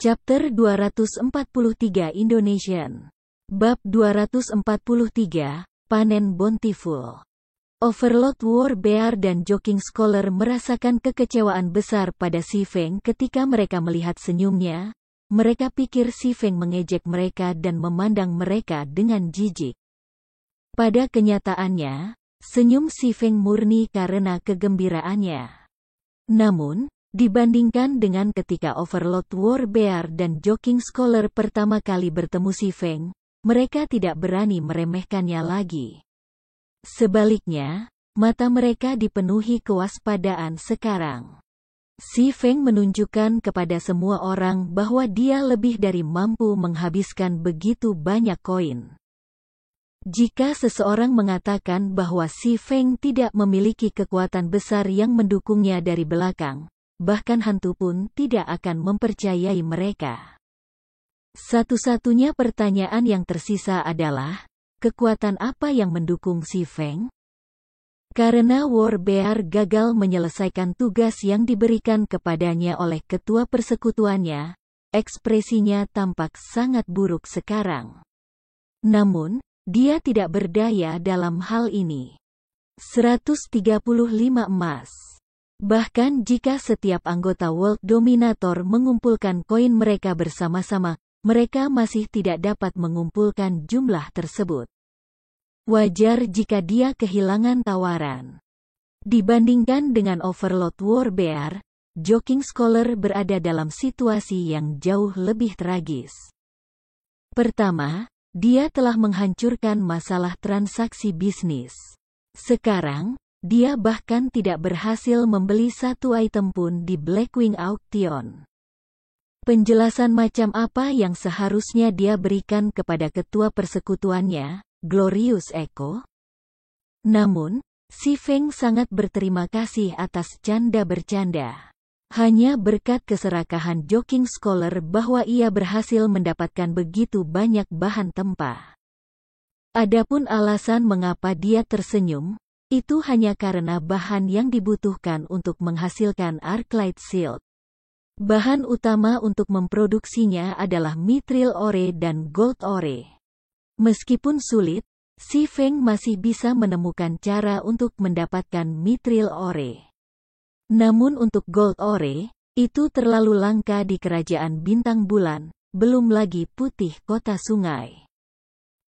Chapter 243 Indonesian. Bab 243, Panen Bountiful. Overlord War Bear dan Joking Scholar merasakan kekecewaan besar pada Si Feng ketika mereka melihat senyumnya. Mereka pikir Si Feng mengejek mereka dan memandang mereka dengan jijik. Pada kenyataannya, senyum Si Feng murni karena kegembiraannya. Namun, dibandingkan dengan ketika Overlord War Bear dan Joking Scholar pertama kali bertemu Si Feng, mereka tidak berani meremehkannya lagi. Sebaliknya, mata mereka dipenuhi kewaspadaan sekarang. Si Feng menunjukkan kepada semua orang bahwa dia lebih dari mampu menghabiskan begitu banyak koin. Jika seseorang mengatakan bahwa Si Feng tidak memiliki kekuatan besar yang mendukungnya dari belakang, bahkan hantu pun tidak akan mempercayai mereka. Satu-satunya pertanyaan yang tersisa adalah, kekuatan apa yang mendukung Si Feng? Karena War Bear gagal menyelesaikan tugas yang diberikan kepadanya oleh ketua persekutuannya, ekspresinya tampak sangat buruk sekarang. Namun, dia tidak berdaya dalam hal ini. 135 emas. Bahkan jika setiap anggota World Dominator mengumpulkan koin mereka bersama-sama, mereka masih tidak dapat mengumpulkan jumlah tersebut. Wajar jika dia kehilangan tawaran. Dibandingkan dengan Overlord War Bear, Joking Scholar berada dalam situasi yang jauh lebih tragis. Pertama, dia telah menghancurkan masalah transaksi bisnis. Sekarang, dia bahkan tidak berhasil membeli satu item pun di Blackwing Auction. Penjelasan macam apa yang seharusnya dia berikan kepada ketua persekutuannya, Glorious Echo? Namun, Si Feng sangat berterima kasih atas canda bercanda. Hanya berkat keserakahan Joking Scholar bahwa ia berhasil mendapatkan begitu banyak bahan tempah. Adapun alasan mengapa dia tersenyum, itu hanya karena bahan yang dibutuhkan untuk menghasilkan Arclight Shield. Bahan utama untuk memproduksinya adalah Mithril Ore dan Gold Ore. Meskipun sulit, Si Feng masih bisa menemukan cara untuk mendapatkan Mithril Ore. Namun untuk Gold Ore, itu terlalu langka di kerajaan bintang bulan, belum lagi putih kota sungai.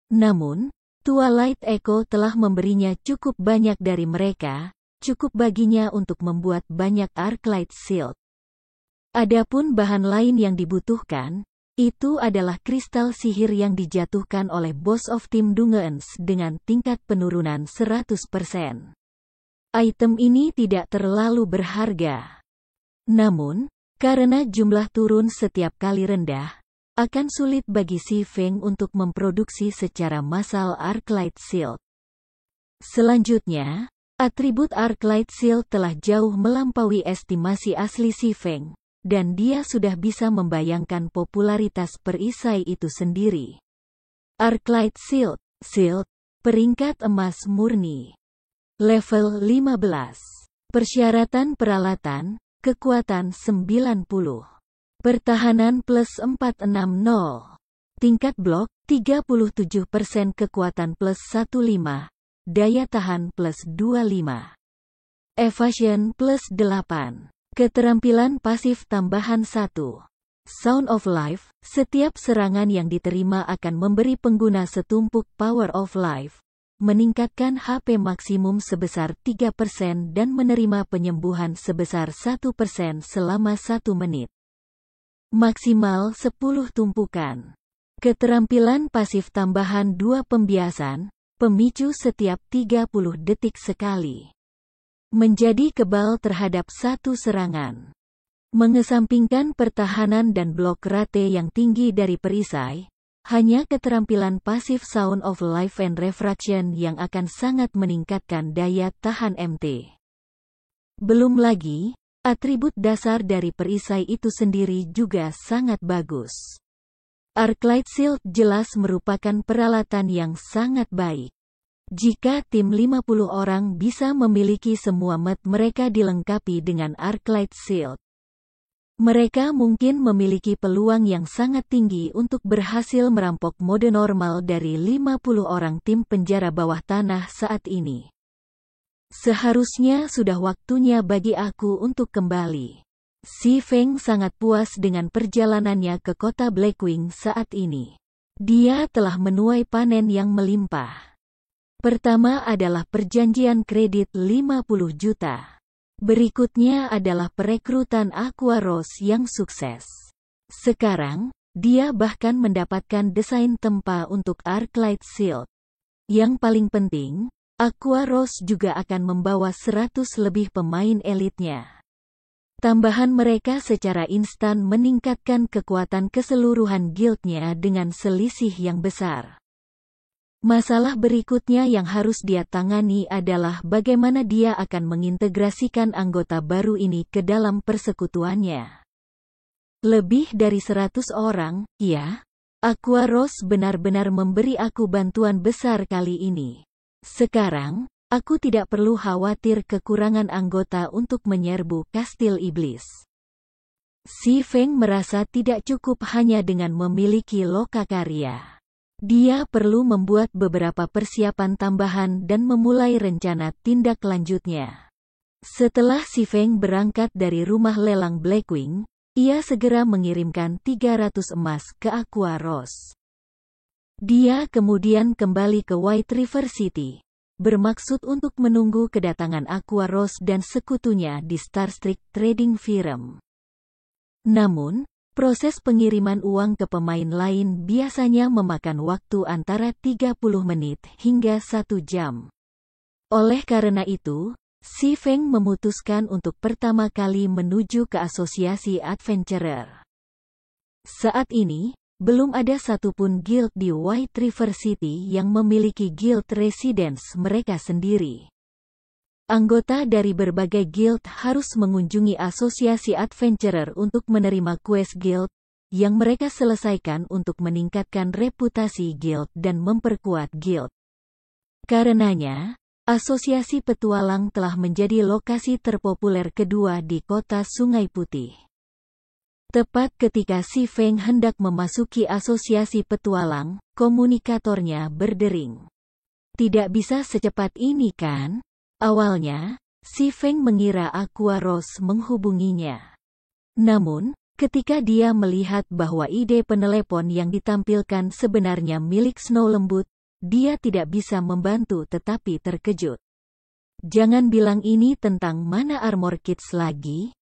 Namun, Twilight Echo telah memberinya cukup banyak dari mereka, cukup baginya untuk membuat banyak Arclight Shield. Adapun bahan lain yang dibutuhkan, itu adalah kristal sihir yang dijatuhkan oleh Boss of Team Dungeons dengan tingkat penurunan 100%. Item ini tidak terlalu berharga. Namun, karena jumlah turun setiap kali rendah, akan sulit bagi Si Feng untuk memproduksi secara massal Arclight Shield. Selanjutnya, atribut Arclight Shield telah jauh melampaui estimasi asli Si Feng, dan dia sudah bisa membayangkan popularitas perisai itu sendiri. Arclight Shield, peringkat emas murni. Level 15. Persyaratan peralatan, kekuatan 90. Pertahanan plus 460. Tingkat blok, 37% kekuatan plus 15. Daya tahan plus 25. Evasion plus 8. Keterampilan pasif tambahan 1. Sound of Life, setiap serangan yang diterima akan memberi pengguna setumpuk Power of Life, meningkatkan HP maksimum sebesar 3% dan menerima penyembuhan sebesar 1% selama 1 menit. Maksimal 10 tumpukan. Keterampilan pasif tambahan 2 pembiasan, pemicu setiap 30 detik sekali. Menjadi kebal terhadap satu serangan. Mengesampingkan pertahanan dan blok rate yang tinggi dari perisai, hanya keterampilan pasif Sound of Life and Refraction yang akan sangat meningkatkan daya tahan MT. Belum lagi, atribut dasar dari perisai itu sendiri juga sangat bagus. Arclight Shield jelas merupakan peralatan yang sangat baik. Jika tim 50 orang bisa memiliki semua mat mereka dilengkapi dengan Arclight Shield, Mereka mungkin memiliki peluang yang sangat tinggi untuk berhasil merampok mode normal dari 50 orang tim penjara bawah tanah saat ini. Seharusnya sudah waktunya bagi aku untuk kembali. Si Feng sangat puas dengan perjalanannya ke kota Blackwing saat ini. Dia telah menuai panen yang melimpah. Pertama adalah perjanjian kredit 50 juta. Berikutnya adalah perekrutan Aqua Rose yang sukses. Sekarang, dia bahkan mendapatkan desain tempa untuk Arclight Shield. Yang paling penting, Aqua Rose juga akan membawa 100 lebih pemain elitnya. Tambahan mereka secara instan meningkatkan kekuatan keseluruhan guildnya dengan selisih yang besar. Masalah berikutnya yang harus dia tangani adalah bagaimana dia akan mengintegrasikan anggota baru ini ke dalam persekutuannya. Lebih dari 100 orang, ya. Aqua Rose benar-benar memberi aku bantuan besar kali ini. Sekarang, aku tidak perlu khawatir kekurangan anggota untuk menyerbu kastil iblis. Si Feng merasa tidak cukup hanya dengan memiliki lokakarya. Dia perlu membuat beberapa persiapan tambahan dan memulai rencana tindak lanjutnya. Setelah Si Feng berangkat dari rumah lelang Blackwing, ia segera mengirimkan 300 emas ke Aqua Rose. Dia kemudian kembali ke White River City, bermaksud untuk menunggu kedatangan Aqua Rose dan sekutunya di Starstreak Trading Firm. Namun, proses pengiriman uang ke pemain lain biasanya memakan waktu antara 30 menit hingga 1 jam. Oleh karena itu, Si Feng memutuskan untuk pertama kali menuju ke asosiasi adventurer. Saat ini, belum ada satupun guild di White River City yang memiliki guild residence mereka sendiri. Anggota dari berbagai guild harus mengunjungi asosiasi adventurer untuk menerima quest guild, yang mereka selesaikan untuk meningkatkan reputasi guild dan memperkuat guild. Karenanya, asosiasi petualang telah menjadi lokasi terpopuler kedua di kota Sungai Putih. Tepat ketika Si Feng hendak memasuki asosiasi petualang, komunikatornya berdering. Tidak bisa secepat ini kan? Awalnya, Si Feng mengira Aqua Rose menghubunginya. Namun, ketika dia melihat bahwa ide penelepon yang ditampilkan sebenarnya milik Snow Lembut, dia tidak bisa membantu tetapi terkejut. Jangan bilang ini tentang Mana Armor Kits lagi.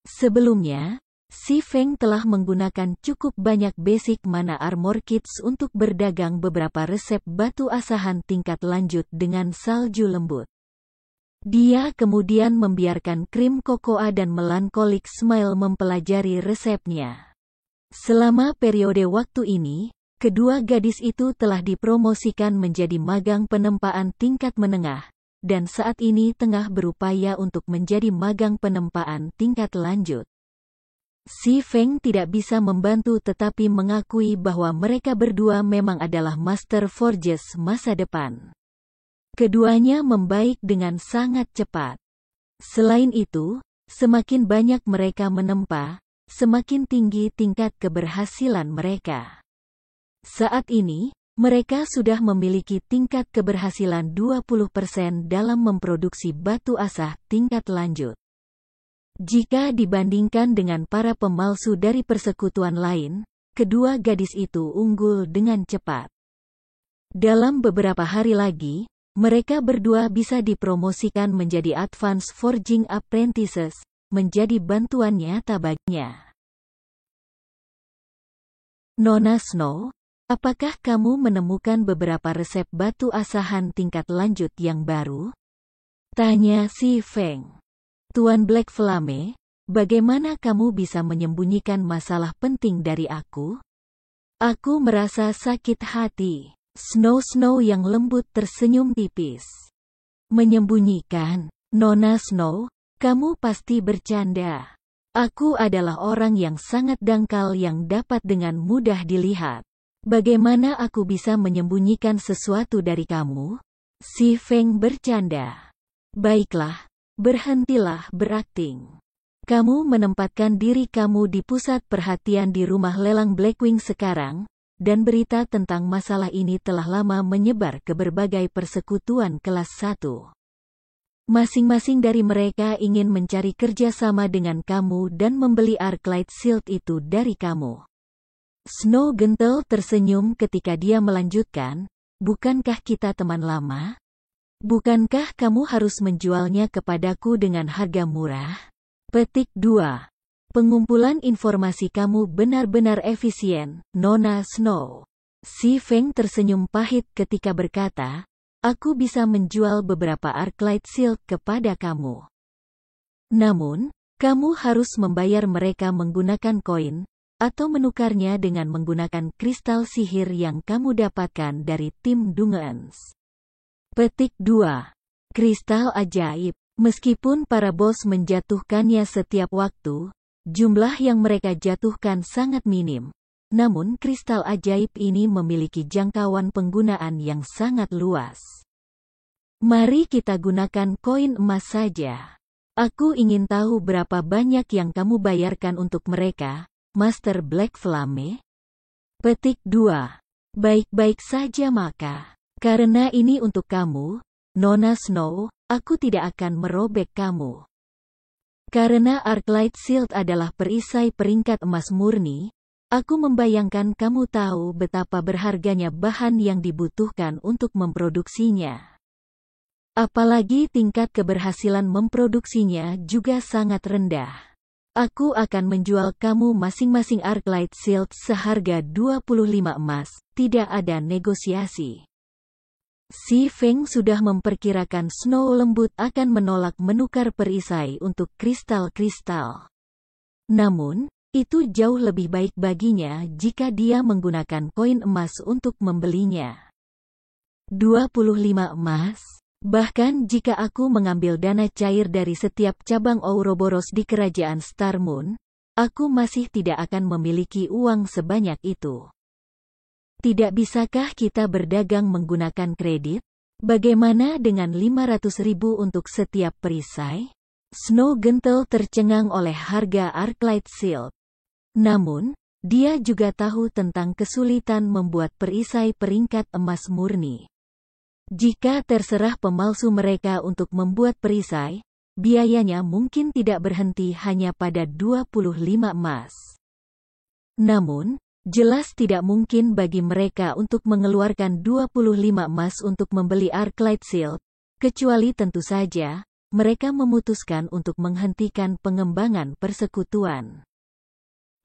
Sebelumnya, Si Feng telah menggunakan cukup banyak basic Mana Armor Kits untuk berdagang beberapa resep batu asahan tingkat lanjut dengan salju lembut. Dia kemudian membiarkan krim kokoa dan melancholic smile mempelajari resepnya. Selama periode waktu ini, kedua gadis itu telah dipromosikan menjadi magang penempaan tingkat menengah, dan saat ini tengah berupaya untuk menjadi magang penempaan tingkat lanjut. Si Feng tidak bisa membantu tetapi mengakui bahwa mereka berdua memang adalah Master Forges masa depan. Keduanya membaik dengan sangat cepat. Selain itu, semakin banyak mereka menempa, semakin tinggi tingkat keberhasilan mereka. Saat ini, mereka sudah memiliki tingkat keberhasilan 20% dalam memproduksi batu asah tingkat lanjut. Jika dibandingkan dengan para pemalsu dari persekutuan lain, kedua gadis itu unggul dengan cepat. Dalam beberapa hari lagi, mereka berdua bisa dipromosikan menjadi Advanced Forging Apprentices, menjadi bantuan nyata baginya. Nona Snow, apakah kamu menemukan beberapa resep batu asahan tingkat lanjut yang baru? Tanya Si Feng. Tuan Black Flame, bagaimana kamu bisa menyembunyikan masalah penting dari aku? Aku merasa sakit hati. Snow yang lembut tersenyum tipis. Menyembunyikan, Nona Snow, kamu pasti bercanda. Aku adalah orang yang sangat dangkal yang dapat dengan mudah dilihat. Bagaimana aku bisa menyembunyikan sesuatu dari kamu? Si Feng bercanda. Baiklah, berhentilah berakting. Kamu menempatkan diri kamu di pusat perhatian di rumah lelang Blackwing sekarang, dan berita tentang masalah ini telah lama menyebar ke berbagai persekutuan kelas 1. Masing-masing dari mereka ingin mencari kerjasama dengan kamu dan membeli Arclight Shield itu dari kamu. Snow gentle tersenyum ketika dia melanjutkan, bukankah kita teman lama? Bukankah kamu harus menjualnya kepadaku dengan harga murah? Petik 2. Pengumpulan informasi kamu benar-benar efisien, Nona Snow. Si Feng tersenyum pahit ketika berkata, aku bisa menjual beberapa Arclight Shield kepada kamu. Namun, kamu harus membayar mereka menggunakan koin, atau menukarnya dengan menggunakan kristal sihir yang kamu dapatkan dari tim Dungeons. Petik 2. Kristal ajaib. Meskipun para bos menjatuhkannya setiap waktu, jumlah yang mereka jatuhkan sangat minim. Namun kristal ajaib ini memiliki jangkauan penggunaan yang sangat luas. Mari kita gunakan koin emas saja. Aku ingin tahu berapa banyak yang kamu bayarkan untuk mereka, Master Black Flame. Petik 2. Baik-baik saja maka. Karena ini untuk kamu, Nona Snow, aku tidak akan merobek kamu. Karena Arclight Shield adalah perisai peringkat emas murni, aku membayangkan kamu tahu betapa berharganya bahan yang dibutuhkan untuk memproduksinya. Apalagi tingkat keberhasilan memproduksinya juga sangat rendah. Aku akan menjual kamu masing-masing Arclight Shield seharga 25 emas, tidak ada negosiasi. Si Feng sudah memperkirakan Snow lembut akan menolak menukar perisai untuk kristal-kristal. Namun, itu jauh lebih baik baginya jika dia menggunakan koin emas untuk membelinya. 25 emas? Bahkan jika aku mengambil dana cair dari setiap cabang Ouroboros di kerajaan Star Moon, aku masih tidak akan memiliki uang sebanyak itu. Tidak bisakah kita berdagang menggunakan kredit? Bagaimana dengan 500.000 untuk setiap perisai? Snow gentle tercengang oleh harga Arclight Shield. Namun, dia juga tahu tentang kesulitan membuat perisai peringkat emas murni. Jika terserah pemalsu mereka untuk membuat perisai, biayanya mungkin tidak berhenti hanya pada 25 emas. Namun, jelas tidak mungkin bagi mereka untuk mengeluarkan 25 emas untuk membeli Arclight Shield, kecuali tentu saja, mereka memutuskan untuk menghentikan pengembangan persekutuan.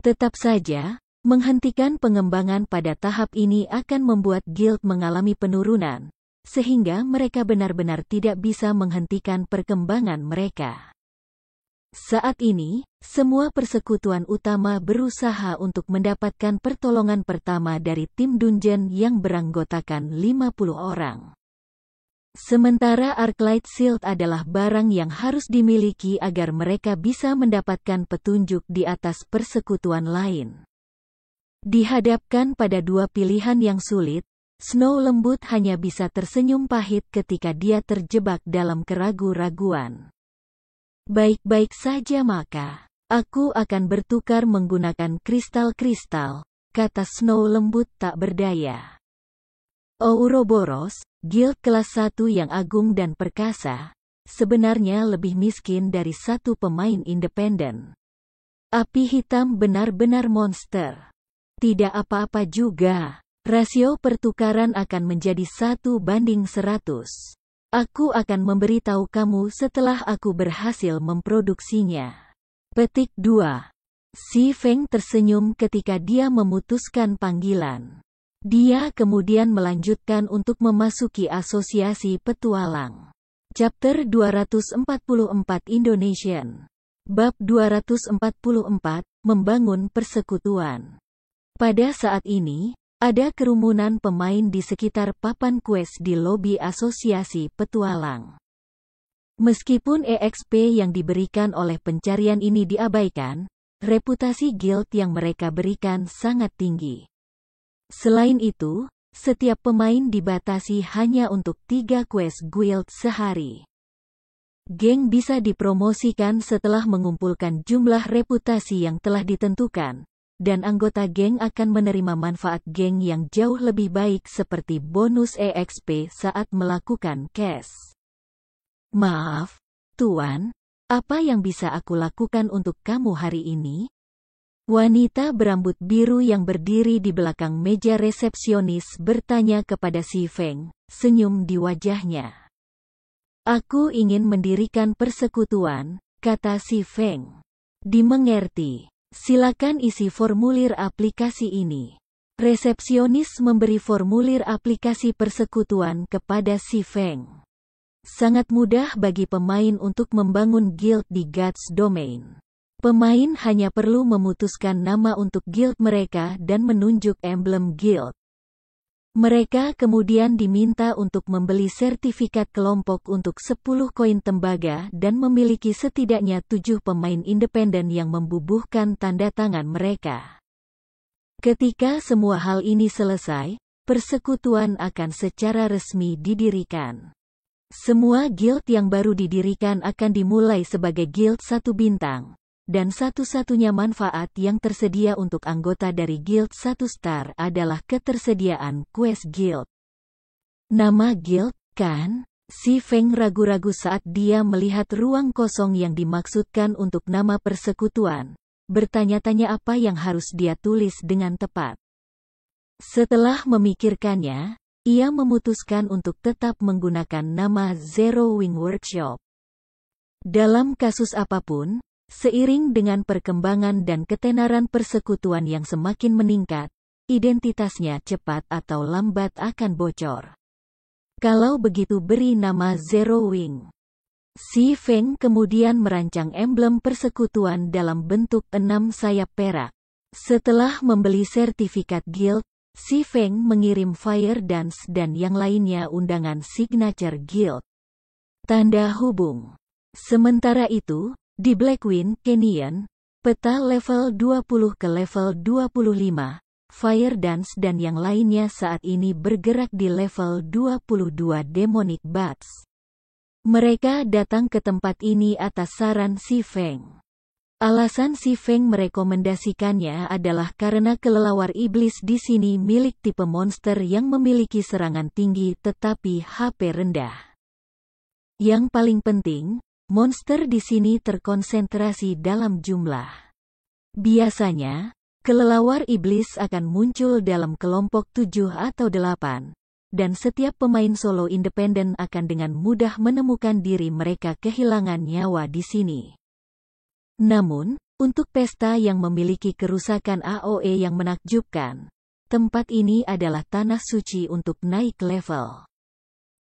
Tetap saja, menghentikan pengembangan pada tahap ini akan membuat guild mengalami penurunan, sehingga mereka benar-benar tidak bisa menghentikan perkembangan mereka. Saat ini, semua persekutuan utama berusaha untuk mendapatkan pertolongan pertama dari tim dungeon yang beranggotakan 50 orang. Sementara Arclight Shield adalah barang yang harus dimiliki agar mereka bisa mendapatkan petunjuk di atas persekutuan lain. Dihadapkan pada dua pilihan yang sulit, Snow lembut hanya bisa tersenyum pahit ketika dia terjebak dalam keraguan-raguan. Baik-baik saja maka, aku akan bertukar menggunakan kristal-kristal, kata Snow lembut tak berdaya. Ouroboros, guild kelas 1 yang agung dan perkasa, sebenarnya lebih miskin dari satu pemain independen. Api hitam benar-benar monster. Tidak apa-apa juga, rasio pertukaran akan menjadi 1:100. Aku akan memberitahu kamu setelah aku berhasil memproduksinya. Petik 2. Si Feng tersenyum ketika dia memutuskan panggilan. Dia kemudian melanjutkan untuk memasuki asosiasi petualang. Chapter 244 Indonesian. Bab 244, Membangun Persekutuan. Pada saat ini, ada kerumunan pemain di sekitar papan quest di lobi asosiasi petualang. Meskipun EXP yang diberikan oleh pencarian ini diabaikan, reputasi guild yang mereka berikan sangat tinggi. Selain itu, setiap pemain dibatasi hanya untuk 3 quest guild sehari. Geng bisa dipromosikan setelah mengumpulkan jumlah reputasi yang telah ditentukan, dan anggota geng akan menerima manfaat geng yang jauh lebih baik seperti bonus EXP saat melakukan cash. Maaf, Tuan, apa yang bisa aku lakukan untuk kamu hari ini? Wanita berambut biru yang berdiri di belakang meja resepsionis bertanya kepada si Feng, senyum di wajahnya. Aku ingin mendirikan persekutuan, kata si Feng. Dimengerti. Silakan isi formulir aplikasi ini. Resepsionis memberi formulir aplikasi persekutuan kepada si Feng. Sangat mudah bagi pemain untuk membangun guild di Gods Domain. Pemain hanya perlu memutuskan nama untuk guild mereka dan menunjuk emblem guild. Mereka kemudian diminta untuk membeli sertifikat kelompok untuk 10 koin tembaga dan memiliki setidaknya 7 pemain independen yang membubuhkan tanda tangan mereka. Ketika semua hal ini selesai, persekutuan akan secara resmi didirikan. Semua guild yang baru didirikan akan dimulai sebagai guild 1 bintang. Dan satu-satunya manfaat yang tersedia untuk anggota dari Guild 1 Star adalah ketersediaan quest guild. Nama guild, kan? Si Feng ragu-ragu saat dia melihat ruang kosong yang dimaksudkan untuk nama persekutuan. Bertanya-tanya apa yang harus dia tulis dengan tepat. Setelah memikirkannya, ia memutuskan untuk tetap menggunakan nama Zero Wing Workshop. Dalam kasus apapun, seiring dengan perkembangan dan ketenaran persekutuan yang semakin meningkat, identitasnya cepat atau lambat akan bocor. Kalau begitu beri nama Zero Wing. Si Feng kemudian merancang emblem persekutuan dalam bentuk 6 sayap perak. Setelah membeli sertifikat guild, si Feng mengirim Fire Dance dan yang lainnya undangan signature guild. Tanda hubung. Sementara itu, di Blackwind Canyon, peta level 20 ke level 25, Fire Dance dan yang lainnya saat ini bergerak di level 22 Demonic Bats. Mereka datang ke tempat ini atas saran si Feng. Alasan si Feng merekomendasikannya adalah karena kelelawar iblis di sini milik tipe monster yang memiliki serangan tinggi tetapi HP rendah. Yang paling penting, monster di sini terkonsentrasi dalam jumlah. Biasanya, kelelawar iblis akan muncul dalam kelompok 7 atau 8, dan setiap pemain solo independen akan dengan mudah menemukan diri mereka kehilangan nyawa di sini. Namun, untuk pesta yang memiliki kerusakan AOE yang menakjubkan, tempat ini adalah tanah suci untuk naik level.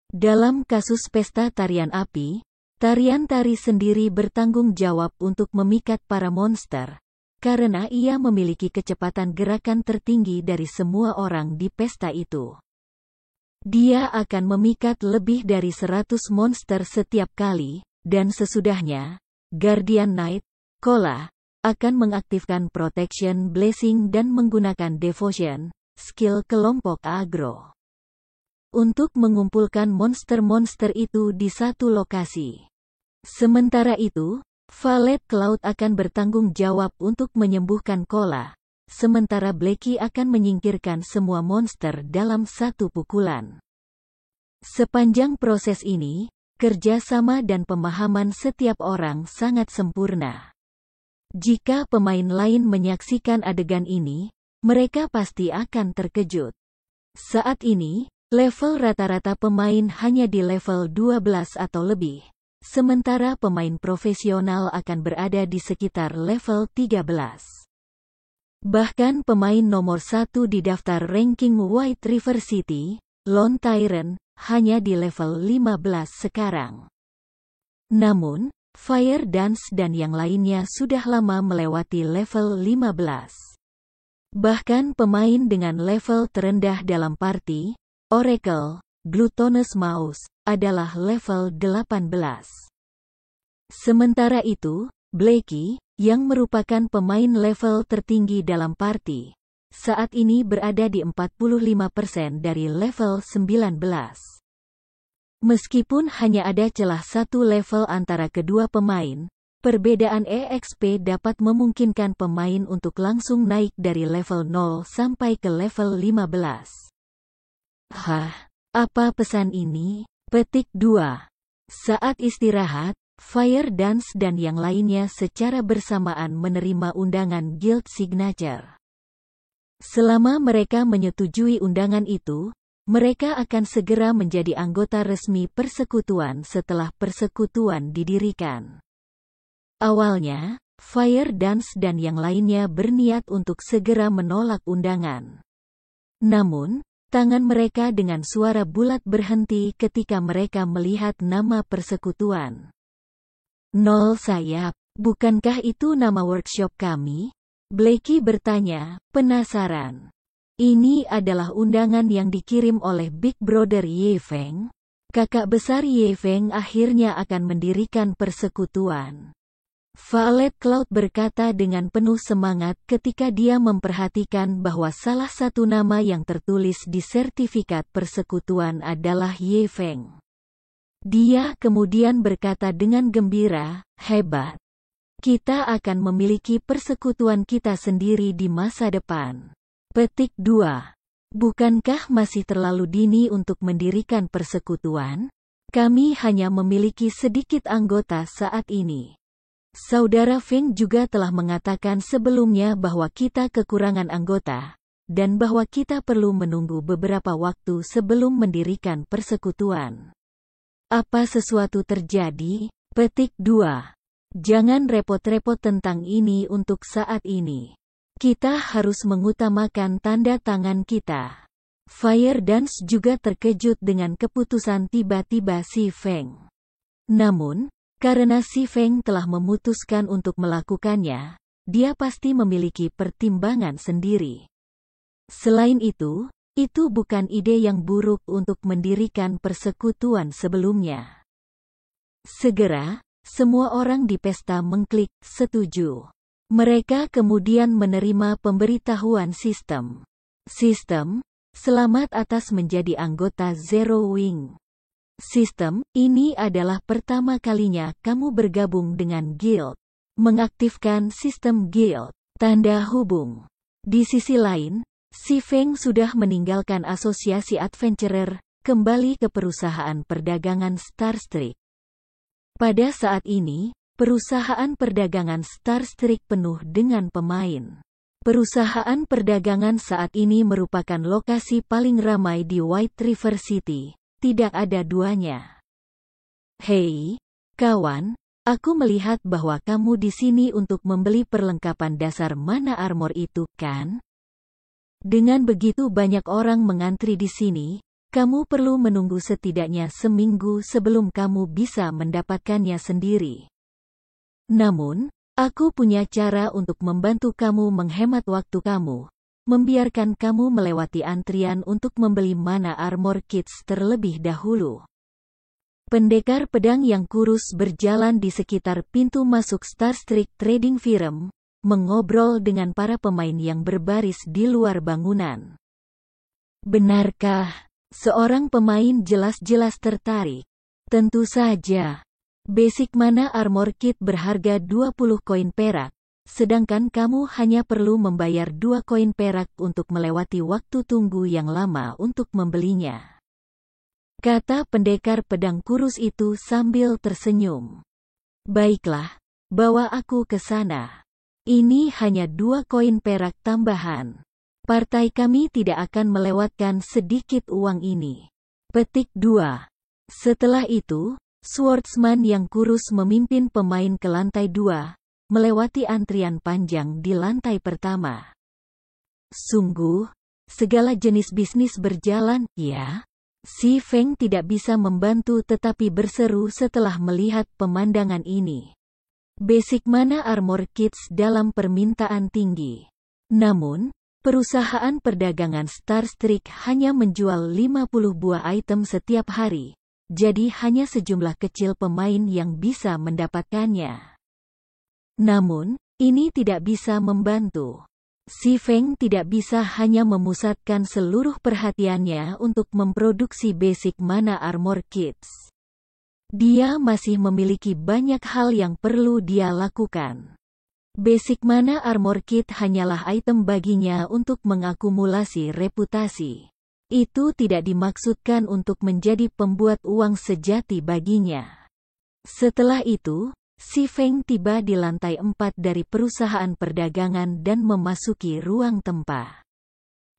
Dalam kasus pesta tarian api, tarian tari sendiri bertanggung jawab untuk memikat para monster, karena ia memiliki kecepatan gerakan tertinggi dari semua orang di pesta itu. Dia akan memikat lebih dari 100 monster setiap kali, dan sesudahnya, Guardian Knight, Kola, akan mengaktifkan Protection Blessing dan menggunakan Devotion, skill kelompok agro, untuk mengumpulkan monster-monster itu di satu lokasi. Sementara itu, Valet Cloud akan bertanggung jawab untuk menyembuhkan Kola, sementara Blackie akan menyingkirkan semua monster dalam satu pukulan. Sepanjang proses ini, kerjasama dan pemahaman setiap orang sangat sempurna. Jika pemain lain menyaksikan adegan ini, mereka pasti akan terkejut. Saat ini, level rata-rata pemain hanya di level 12 atau lebih, sementara pemain profesional akan berada di sekitar level 13. Bahkan pemain nomor 1 di daftar ranking White River City, Lone Tyrant, hanya di level 15 sekarang. Namun, Fire Dance dan yang lainnya sudah lama melewati level 15. Bahkan pemain dengan level terendah dalam party, Oracle, Gluttonous Mouse, adalah level 18. Sementara itu, Blackie, yang merupakan pemain level tertinggi dalam party, saat ini berada di 45% dari level 19. Meskipun hanya ada celah satu level antara kedua pemain, perbedaan EXP dapat memungkinkan pemain untuk langsung naik dari level 0 sampai ke level 15. Hah, apa pesan ini? Petik 2. Saat istirahat, Fire Dance dan yang lainnya secara bersamaan menerima undangan Guild Signature. Selama mereka menyetujui undangan itu, mereka akan segera menjadi anggota resmi persekutuan setelah persekutuan didirikan. Awalnya, Fire Dance dan yang lainnya berniat untuk segera menolak undangan. Namun, tangan mereka dengan suara bulat berhenti ketika mereka melihat nama persekutuan. Nol sayap, bukankah itu nama workshop kami? Blakey bertanya, penasaran. Ini adalah undangan yang dikirim oleh Big Brother Ye Feng. Kakak besar Ye Feng akhirnya akan mendirikan persekutuan. Violet Cloud berkata dengan penuh semangat ketika dia memperhatikan bahwa salah satu nama yang tertulis di sertifikat persekutuan adalah Ye Feng. Dia kemudian berkata dengan gembira, hebat. Kita akan memiliki persekutuan kita sendiri di masa depan. Petik 2. Bukankah masih terlalu dini untuk mendirikan persekutuan? Kami hanya memiliki sedikit anggota saat ini. Saudara Feng juga telah mengatakan sebelumnya bahwa kita kekurangan anggota, dan bahwa kita perlu menunggu beberapa waktu sebelum mendirikan persekutuan. Apa sesuatu terjadi? Petik 2. Jangan repot-repot tentang ini untuk saat ini. Kita harus mengutamakan tanda tangan kita. Fire Dance juga terkejut dengan keputusan tiba-tiba si Feng. Namun, karena si Feng telah memutuskan untuk melakukannya, dia pasti memiliki pertimbangan sendiri. Selain itu bukan ide yang buruk untuk mendirikan persekutuan sebelumnya. Segera, semua orang di pesta mengklik setuju. Mereka kemudian menerima pemberitahuan sistem. Sistem, selamat atas menjadi anggota Zero Wing. Sistem, ini adalah pertama kalinya kamu bergabung dengan guild. Mengaktifkan sistem guild. Tanda hubung. Di sisi lain, si Feng sudah meninggalkan asosiasi adventurer, kembali ke perusahaan perdagangan Starstreak. Pada saat ini, perusahaan perdagangan Starstreak penuh dengan pemain. Perusahaan perdagangan saat ini merupakan lokasi paling ramai di White River City, tidak ada duanya. Hei, kawan, aku melihat bahwa kamu di sini untuk membeli perlengkapan dasar mana armor itu, kan? Dengan begitu banyak orang mengantri di sini, kamu perlu menunggu setidaknya seminggu sebelum kamu bisa mendapatkannya sendiri. Namun, aku punya cara untuk membantu kamu menghemat waktu kamu, membiarkan kamu melewati antrian untuk membeli mana armor kits terlebih dahulu. Pendekar pedang yang kurus berjalan di sekitar pintu masuk Starstreak Trading Firm, mengobrol dengan para pemain yang berbaris di luar bangunan. Benarkah? Seorang pemain jelas-jelas tertarik. Tentu saja. Basic mana armor kit berharga 20 koin perak, sedangkan kamu hanya perlu membayar 2 koin perak untuk melewati waktu tunggu yang lama untuk membelinya. Kata pendekar pedang kurus itu sambil tersenyum. Baiklah, bawa aku ke sana. Ini hanya 2 koin perak tambahan. Partai kami tidak akan melewatkan sedikit uang ini. Petik 2. Setelah itu, swordsman yang kurus memimpin pemain ke lantai 2, melewati antrian panjang di lantai pertama. Sungguh, segala jenis bisnis berjalan, ya? Si Feng tidak bisa membantu tetapi berseru setelah melihat pemandangan ini. Basic mana armor kits dalam permintaan tinggi. Namun, perusahaan perdagangan Starstreak hanya menjual 50 buah item setiap hari, jadi hanya sejumlah kecil pemain yang bisa mendapatkannya. Namun, ini tidak bisa membantu. Si Feng tidak bisa hanya memusatkan seluruh perhatiannya untuk memproduksi basic mana armor kits. Dia masih memiliki banyak hal yang perlu dia lakukan. Basic mana armor kit hanyalah item baginya untuk mengakumulasi reputasi. Itu tidak dimaksudkan untuk menjadi pembuat uang sejati baginya. Setelah itu, Si Feng tiba di lantai 4 dari perusahaan perdagangan dan memasuki ruang tempa.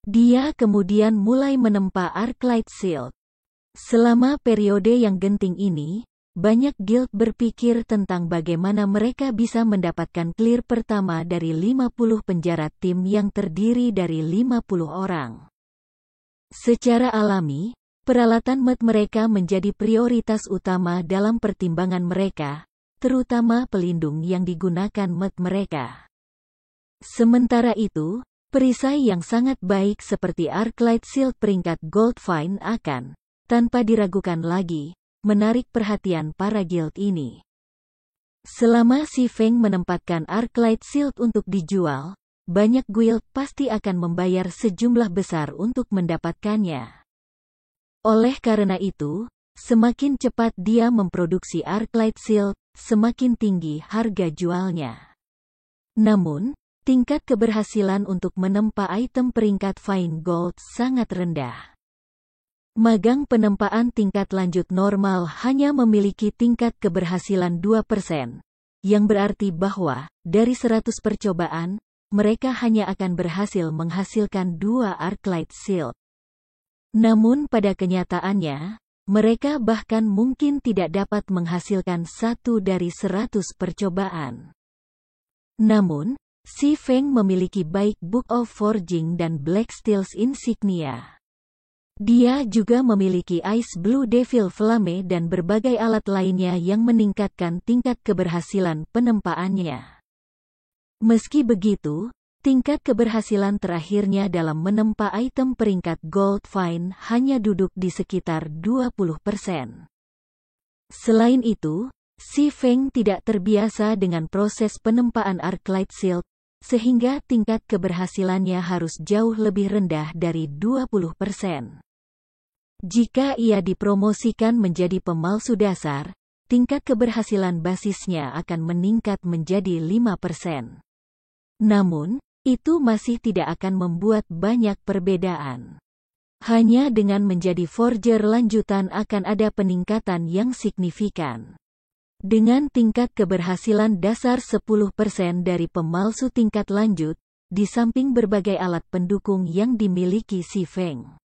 Dia kemudian mulai menempa Arclight Shield. Selama periode yang genting ini, banyak guild berpikir tentang bagaimana mereka bisa mendapatkan clear pertama dari 50 penjara tim yang terdiri dari 50 orang. Secara alami, peralatan med mereka menjadi prioritas utama dalam pertimbangan mereka, terutama pelindung yang digunakan med mereka. Sementara itu, perisai yang sangat baik seperti Arclight Shield peringkat Gold Fine akan, tanpa diragukan lagi, menarik perhatian para guild ini. Selama Si Feng menempatkan Arclight Shield untuk dijual, banyak guild pasti akan membayar sejumlah besar untuk mendapatkannya. Oleh karena itu, semakin cepat dia memproduksi Arclight Shield, semakin tinggi harga jualnya. Namun, tingkat keberhasilan untuk menempa item peringkat Fine Gold sangat rendah. Magang penempaan tingkat lanjut normal hanya memiliki tingkat keberhasilan 2%, yang berarti bahwa, dari 100 percobaan, mereka hanya akan berhasil menghasilkan 2 Arclight Shield. Namun pada kenyataannya, mereka bahkan mungkin tidak dapat menghasilkan 1 dari 100 percobaan. Namun, Si Feng memiliki baik Book of Forging dan Black Steel's Insignia. Dia juga memiliki Ice Blue Devil Flame dan berbagai alat lainnya yang meningkatkan tingkat keberhasilan penempaannya. Meski begitu, tingkat keberhasilan terakhirnya dalam menempa item peringkat Gold Fine hanya duduk di sekitar 20%. Selain itu, Si Feng tidak terbiasa dengan proses penempaan Arclight Shield, sehingga tingkat keberhasilannya harus jauh lebih rendah dari 20%. Jika ia dipromosikan menjadi pemalsu dasar, tingkat keberhasilan basisnya akan meningkat menjadi 5%. Namun, itu masih tidak akan membuat banyak perbedaan. Hanya dengan menjadi forger lanjutan akan ada peningkatan yang signifikan. Dengan tingkat keberhasilan dasar 10% dari pemalsu tingkat lanjut, di samping berbagai alat pendukung yang dimiliki Si Feng.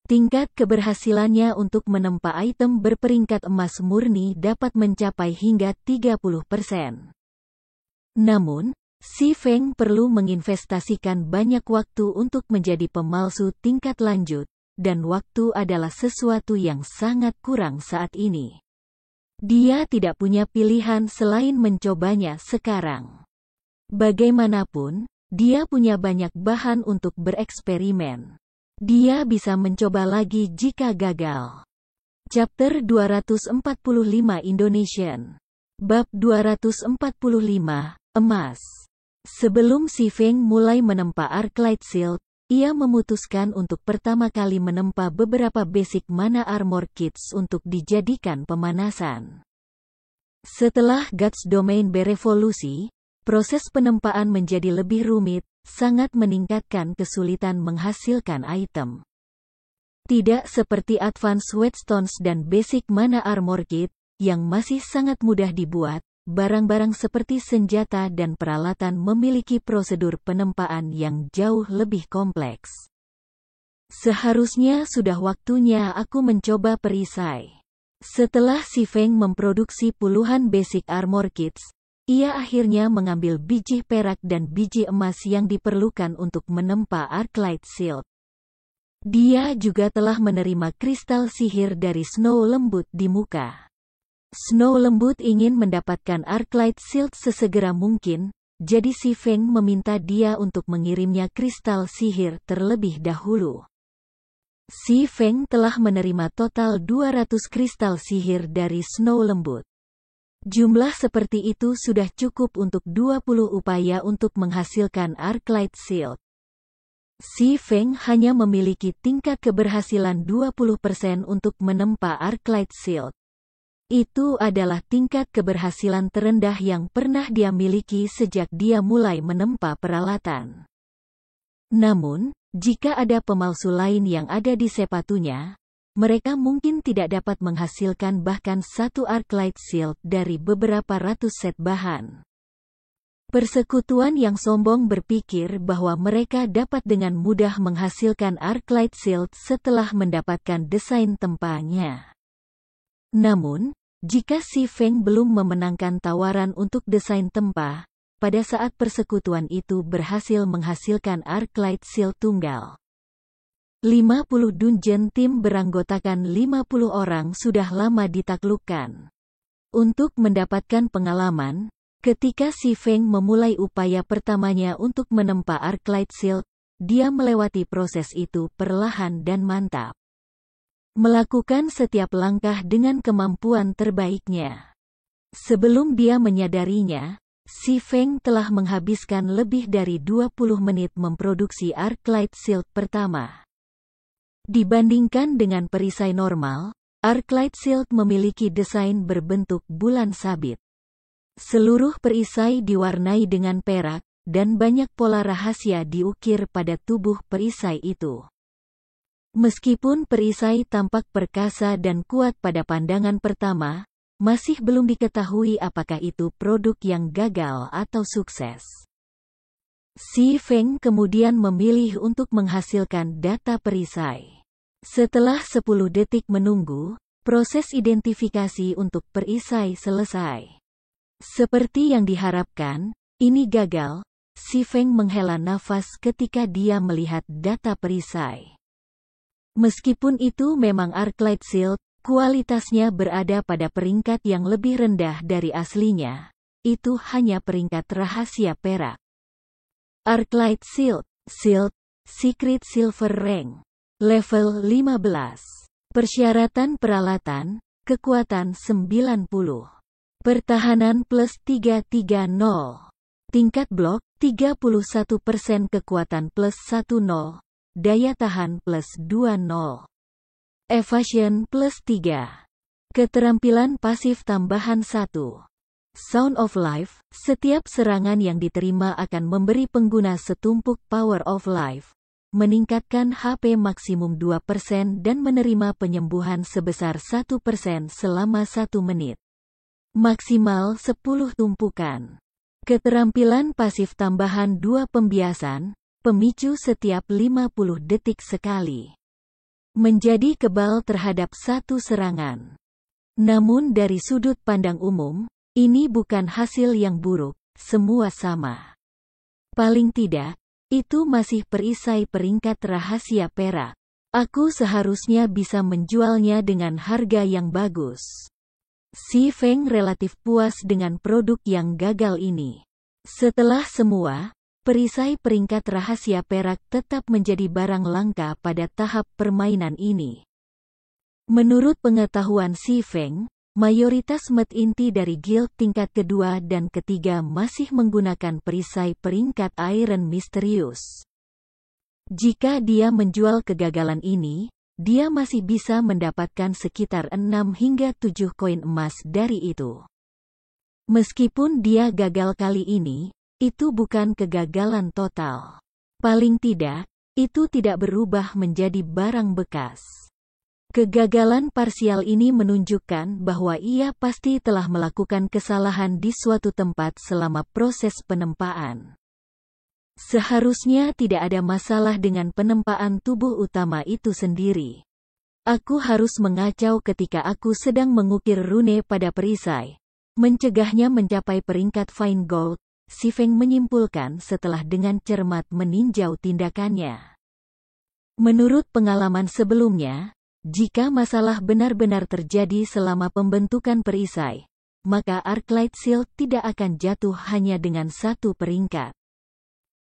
Tingkat keberhasilannya untuk menempa item berperingkat emas murni dapat mencapai hingga 30%. Namun, Si Feng perlu menginvestasikan banyak waktu untuk menjadi pemalsu tingkat lanjut, dan waktu adalah sesuatu yang sangat kurang saat ini. Dia tidak punya pilihan selain mencobanya sekarang. Bagaimanapun, dia punya banyak bahan untuk bereksperimen. Dia bisa mencoba lagi jika gagal. Chapter 245 Indonesian. Bab 245, Emas. Sebelum Si Feng mulai menempa Arclight Shield, ia memutuskan untuk pertama kali menempa beberapa basic mana armor kits untuk dijadikan pemanasan. Setelah Guts Domain berevolusi, proses penempaan menjadi lebih rumit, sangat meningkatkan kesulitan menghasilkan item. Tidak seperti Advanced Whetstones dan Basic Mana Armor Kit, yang masih sangat mudah dibuat, barang-barang seperti senjata dan peralatan memiliki prosedur penempaan yang jauh lebih kompleks. Seharusnya sudah waktunya aku mencoba perisai. Setelah Si Feng memproduksi puluhan basic armor kits, ia akhirnya mengambil biji perak dan biji emas yang diperlukan untuk menempa Arclight Shield. Dia juga telah menerima kristal sihir dari Snow Lembut di muka. Snow Lembut ingin mendapatkan Arclight Shield sesegera mungkin, jadi Si Feng meminta dia untuk mengirimnya kristal sihir terlebih dahulu. Si Feng telah menerima total 200 kristal sihir dari Snow Lembut. Jumlah seperti itu sudah cukup untuk 20 upaya untuk menghasilkan Arclight Shield. Si Feng hanya memiliki tingkat keberhasilan 20% untuk menempa Arclight Shield. Itu adalah tingkat keberhasilan terendah yang pernah dia miliki sejak dia mulai menempa peralatan. Namun, jika ada pemalsu lain yang ada di sepatunya, mereka mungkin tidak dapat menghasilkan bahkan satu Arclight Shield dari beberapa ratus set bahan. Persekutuan yang sombong berpikir bahwa mereka dapat dengan mudah menghasilkan Arclight Shield setelah mendapatkan desain tempanya. Namun, jika si Feng belum memenangkan tawaran untuk desain tempa, pada saat persekutuan itu berhasil menghasilkan Arclight Shield tunggal. 50 dungeon tim beranggotakan 50 orang sudah lama ditaklukkan. Untuk mendapatkan pengalaman, ketika si Feng memulai upaya pertamanya untuk menempa Arclight Shield, dia melewati proses itu perlahan dan mantap. Melakukan setiap langkah dengan kemampuan terbaiknya. Sebelum dia menyadarinya, si Feng telah menghabiskan lebih dari 20 menit memproduksi Arclight Shield pertama. Dibandingkan dengan perisai normal, Arclight Shield memiliki desain berbentuk bulan sabit. Seluruh perisai diwarnai dengan perak, dan banyak pola rahasia diukir pada tubuh perisai itu. Meskipun perisai tampak perkasa dan kuat pada pandangan pertama, masih belum diketahui apakah itu produk yang gagal atau sukses. Si Feng kemudian memilih untuk menghasilkan data perisai. Setelah 10 detik menunggu, proses identifikasi untuk perisai selesai. Seperti yang diharapkan, ini gagal. Si Feng menghela nafas ketika dia melihat data perisai. Meskipun itu memang Arclight Shield, kualitasnya berada pada peringkat yang lebih rendah dari aslinya. Itu hanya peringkat rahasia perak. Arclight Shield, Secret Silver Rank. Level 15. Persyaratan peralatan, kekuatan 90. Pertahanan plus 330. Tingkat blok, 31% kekuatan plus 10. Daya tahan plus 20. Evasion plus 3. Keterampilan pasif tambahan 1. Sound of Life, setiap serangan yang diterima akan memberi pengguna setumpuk Power of Life, meningkatkan HP maksimum 2% dan menerima penyembuhan sebesar 1% selama 1 menit. Maksimal 10 tumpukan. Keterampilan pasif tambahan 2 pembiasan, pemicu setiap 50 detik sekali. Menjadi kebal terhadap satu serangan. Namun dari sudut pandang umum, ini bukan hasil yang buruk, semua sama. Paling tidak, itu masih perisai peringkat rahasia perak. Aku seharusnya bisa menjualnya dengan harga yang bagus. Si Feng relatif puas dengan produk yang gagal ini. Setelah semua, perisai peringkat rahasia perak tetap menjadi barang langka pada tahap permainan ini. Menurut pengetahuan si Feng, mayoritas med inti dari guild tingkat kedua dan ketiga masih menggunakan perisai peringkat Iron misterius. Jika dia menjual kegagalan ini, dia masih bisa mendapatkan sekitar 6 hingga 7 koin emas dari itu. Meskipun dia gagal kali ini, itu bukan kegagalan total. Paling tidak, itu tidak berubah menjadi barang bekas. Kegagalan parsial ini menunjukkan bahwa ia pasti telah melakukan kesalahan di suatu tempat selama proses penempaan. Seharusnya tidak ada masalah dengan penempaan tubuh utama itu sendiri. Aku harus mengacau ketika aku sedang mengukir rune pada perisai, mencegahnya mencapai peringkat Fine Gold, si Feng menyimpulkan setelah dengan cermat meninjau tindakannya. Menurut pengalaman sebelumnya, jika masalah benar-benar terjadi selama pembentukan perisai, maka Arclight Shield tidak akan jatuh hanya dengan satu peringkat.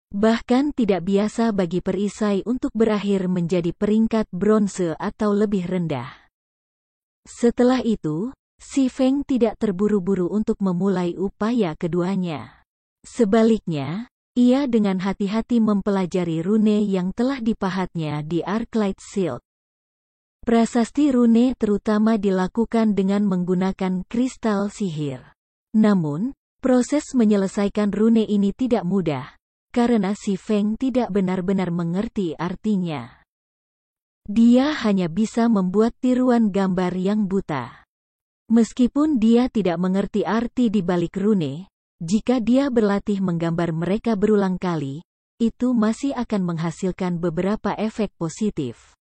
Bahkan tidak biasa bagi perisai untuk berakhir menjadi peringkat bronze atau lebih rendah. Setelah itu, Si Feng tidak terburu-buru untuk memulai upaya keduanya. Sebaliknya, ia dengan hati-hati mempelajari rune yang telah dipahatnya di Arclight Shield. Prasasti rune terutama dilakukan dengan menggunakan kristal sihir. Namun, proses menyelesaikan rune ini tidak mudah, karena si Feng tidak benar-benar mengerti artinya. Dia hanya bisa membuat tiruan gambar yang buta. Meskipun dia tidak mengerti arti di balik rune, jika dia berlatih menggambar mereka berulang kali, itu masih akan menghasilkan beberapa efek positif.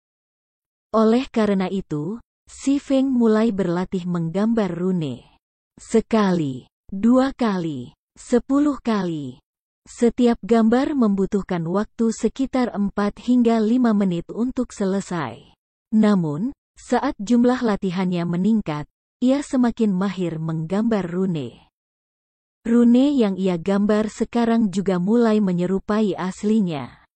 Oleh karena itu, si Feng mulai berlatih menggambar rune. Sekali, 2 kali, 10 kali. Setiap gambar membutuhkan waktu sekitar 4 hingga 5 menit untuk selesai. Namun, saat jumlah latihannya meningkat, ia semakin mahir menggambar rune. Rune yang ia gambar sekarang juga mulai menyerupai aslinya.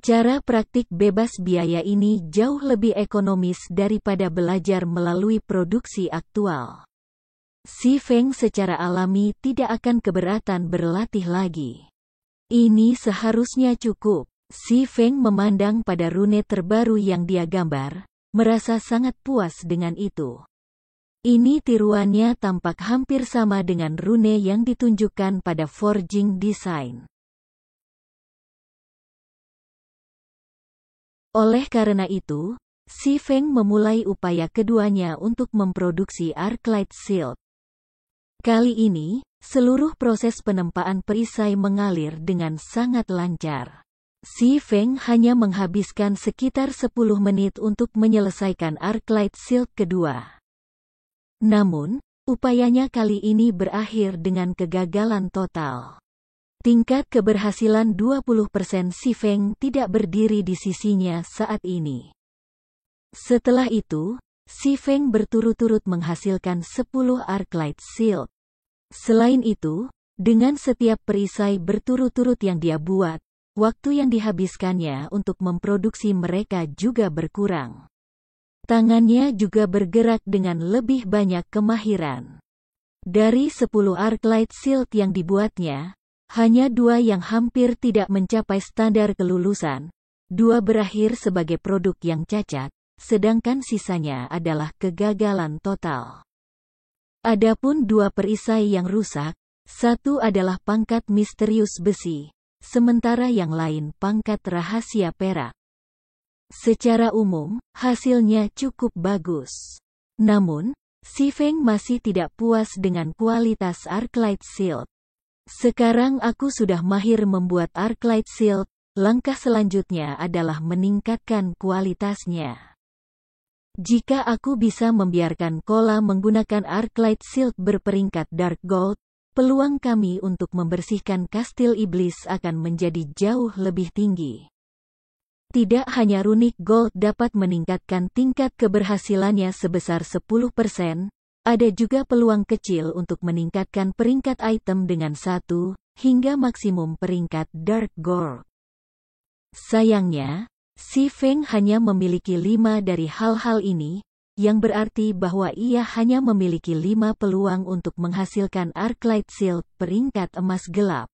Cara praktik bebas biaya ini jauh lebih ekonomis daripada belajar melalui produksi aktual. Si Feng secara alami tidak akan keberatan berlatih lagi. Ini seharusnya cukup. Si Feng memandang pada rune terbaru yang dia gambar, merasa sangat puas dengan itu. Ini tiruannya tampak hampir sama dengan rune yang ditunjukkan pada forging design. Oleh karena itu, si Feng memulai upaya keduanya untuk memproduksi Arclight Shield. Kali ini, seluruh proses penempaan perisai mengalir dengan sangat lancar. Si Feng hanya menghabiskan sekitar 10 menit untuk menyelesaikan Arclight Shield kedua. Namun, upayanya kali ini berakhir dengan kegagalan total. Tingkat keberhasilan 20% si Feng tidak berdiri di sisinya saat ini. Setelah itu, si Feng berturut-turut menghasilkan 10 Arclight Shield. Selain itu, dengan setiap perisai berturut-turut yang dia buat, waktu yang dihabiskannya untuk memproduksi mereka juga berkurang. Tangannya juga bergerak dengan lebih banyak kemahiran. Dari 10 Arclight Shield yang dibuatnya, hanya 2 yang hampir tidak mencapai standar kelulusan, 2 berakhir sebagai produk yang cacat, sedangkan sisanya adalah kegagalan total. Adapun 2 perisai yang rusak, 1 adalah pangkat misterius besi, sementara yang lain pangkat rahasia perak. Secara umum, hasilnya cukup bagus. Namun, si Feng masih tidak puas dengan kualitas Arclight Shield. Sekarang aku sudah mahir membuat Arclight Shield, langkah selanjutnya adalah meningkatkan kualitasnya. Jika aku bisa membiarkan Kola menggunakan Arclight Shield berperingkat Dark Gold, peluang kami untuk membersihkan kastil iblis akan menjadi jauh lebih tinggi. Tidak hanya Runic Gold dapat meningkatkan tingkat keberhasilannya sebesar 10%, ada juga peluang kecil untuk meningkatkan peringkat item dengan 1, hingga maksimum peringkat Dark Gold. Sayangnya, si Feng hanya memiliki 5 dari hal-hal ini, yang berarti bahwa ia hanya memiliki 5 peluang untuk menghasilkan Arclight Shield peringkat emas gelap.